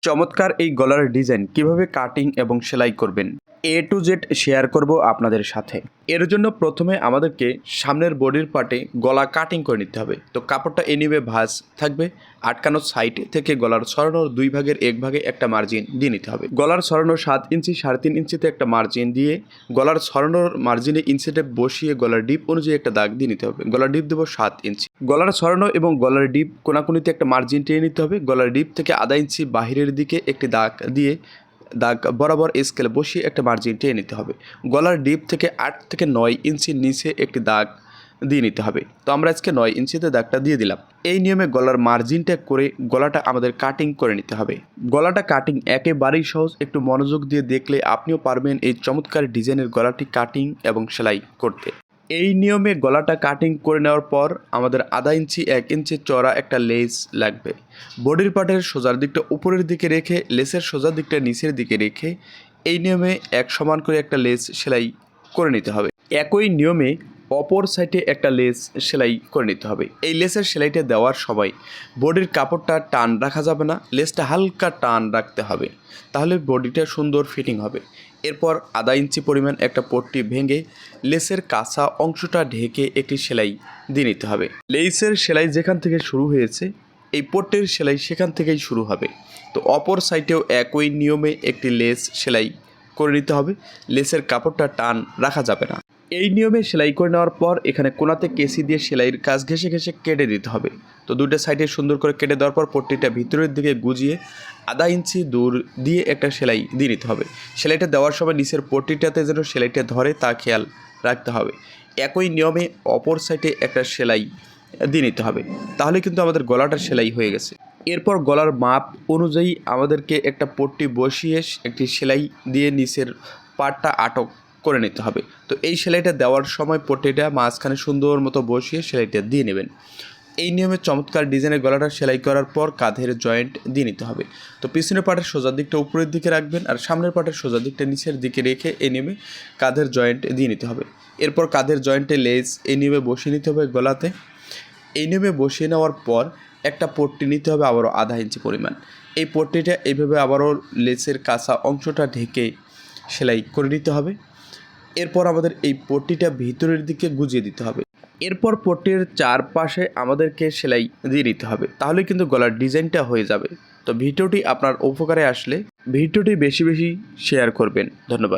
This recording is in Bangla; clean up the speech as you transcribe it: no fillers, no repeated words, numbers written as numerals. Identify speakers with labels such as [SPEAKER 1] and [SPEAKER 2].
[SPEAKER 1] চমৎকার এই গলার ডিজাইন কিভাবে কাটিং এবং সেলাই করবেন A to Z শেয়ার করব আপনাদের সাথে। এর জন্য প্রথমে আমাদেরকে সামনের বডির পার্টে গলা কাটিং করে নিতে হবে। তো কাপড়টা এনিবে ভাঁজ থাকবে, আটকানো সাইড থেকে গলার ছড়ানোর 2 ভাগের 1 ভাগে একটা মার্জিন দিয়ে নিতে হবে। গলার ছড়ানো 7 ইঞ্চি 3.5 ইঞ্চিতে একটা মার্জিন দিয়ে গলার ছড়ানোর মার্জিনে ইঞ্চিতে বসিয়ে গলার ডিপ অনুযায়ী একটা দাগ দিয়ে নিতে হবে। গলার ডিপ দেবো 7 ইঞ্চি। গলার ছড়ানো এবং গলার ডিপ কোনাকুনিতে একটা মার্জিন টেনে নিতে হবে। গলার ডিপ থেকে আধা ইঞ্চি বাহিরের দিকে একটি দাগ দিয়ে দাগ বরাবর স্কেলে বসিয়ে একটা মার্জিন টেনে নিতে হবে। গলার ডিপ থেকে 8 থেকে 9 ইঞ্চির নিচে একটি দাগ দিয়ে নিতে হবে। তো আমরা আজকে 9 ইঞ্চিতে দাগটা দিয়ে দিলাম। এই নিয়মে গলার মার্জিনটা করে গলাটা আমাদের কাটিং করে নিতে হবে। গলাটা কাটিং একেবারেই সহজ, একটু মনোযোগ দিয়ে দেখলে আপনিও পারবেন এই চমৎকার ডিজাইনের গলাটি কাটিং এবং সেলাই করতে। এই নিয়মে গলাটা কাটিং করে নেওয়ার পর আমাদের আধা ইঞ্চি 1 ইঞ্চি চড়া একটা লেস লাগবে। বডির পার্টের সোজার দিকটা উপরের দিকে রেখে লেসের সোজা দিকটা নিচের দিকে রেখে এই নিয়মে এক সমান করে একটা লেস সেলাই করে নিতে হবে। একই নিয়মে অপর সাইডে একটা লেস সেলাই করে নিতে হবে। এই লেসের সেলাইটা দেওয়ার সময় বডির কাপড়টা টান রাখা যাবে না, লেসটা হালকা টান রাখতে হবে, তাহলে বডিটা সুন্দর ফিটিং হবে। এরপর আধা ইঞ্চি পরিমাণ একটা পট্টি ভেঙে লেসের কাঁচা অংশটা ঢেকে একটি সেলাই দিয়ে নিতে হবে। লেসের সেলাই যেখান থেকে শুরু হয়েছে এই পট্টির সেলাই সেখান থেকেই শুরু হবে। তো অপর সাইডেও একই নিয়মে একটি লেস সেলাই করে নিতে হবে, লেসের কাপড়টা টান রাখা যাবে না। এই নিয়মে সেলাই করে নেওয়ার পর এখানে কোনাতে কেসি দিয়ে সেলাইয়ের কাজ ঘেঁষে ঘেঁষে কেটে দিতে হবে। তো দুটো সাইডে সুন্দর করে কেটে দেওয়ার পর পট্টিটা ভিতরের দিকে গুজিয়ে আধা ইঞ্চি দূর দিয়ে একটা সেলাই দিয়ে নিতে হবে। সেলাইটা দেওয়ার সময় নিচের পট্টিটাতে যেন সেলাইটা ধরে তা খেয়াল রাখতে হবে। একই নিয়মে অপর সাইডে একটা সেলাই দিয়ে নিতে হবে, তাহলে কিন্তু আমাদের গলাটা সেলাই হয়ে গেছে। এরপর গলার মাপ অনুযায়ী আমাদেরকে একটা পট্টি বসিয়ে একটি সেলাই দিয়ে নিচের পাটটা আটক করে নিতে হবে। তো এই সেলাইটা দেওয়ার সময় পট্টিটা মাঝখানে সুন্দর মতো বসিয়ে সেলাইটা দিয়ে নেবেন। এই নিয়মে চমৎকার ডিজাইনের গলাটা সেলাই করার পর কাঁধের জয়েন্ট দিয়ে নিতে হবে। তো পিছনের পাটের সোজা দিকটা উপরের দিকে রাখবেন আর সামনের পাটের সোজা দিকটা নিচের দিকে রেখে এই নিয়মে কাঁধের জয়েন্ট দিয়ে নিতে হবে। এরপর কাঁধের জয়েন্টে লেস এই নিয়মে বসিয়ে নিতে হবে গলাতে। এই নিয়মে বসিয়ে নেওয়ার পর একটা পট্টি নিতে হবে আবারও আধা ইঞ্চি পরিমাণ। এই পট্টিটা এইভাবে আবারও লেসের কাঁচা অংশটা ঢেকে সেলাই করে নিতে হবে। এরপর আমাদের এই পট্টিটা ভিতরের দিকে গুজিয়ে দিতে হবে। এরপর পট্টির চারপাশে আমাদেরকে সেলাই দিয়ে নিতে হবে, তাহলে কিন্তু গলার ডিজাইনটা হয়ে যাবে। তো ভিডিওটি আপনার উপকারে আসলে ভিডিওটি বেশি বেশি শেয়ার করবেন। ধন্যবাদ।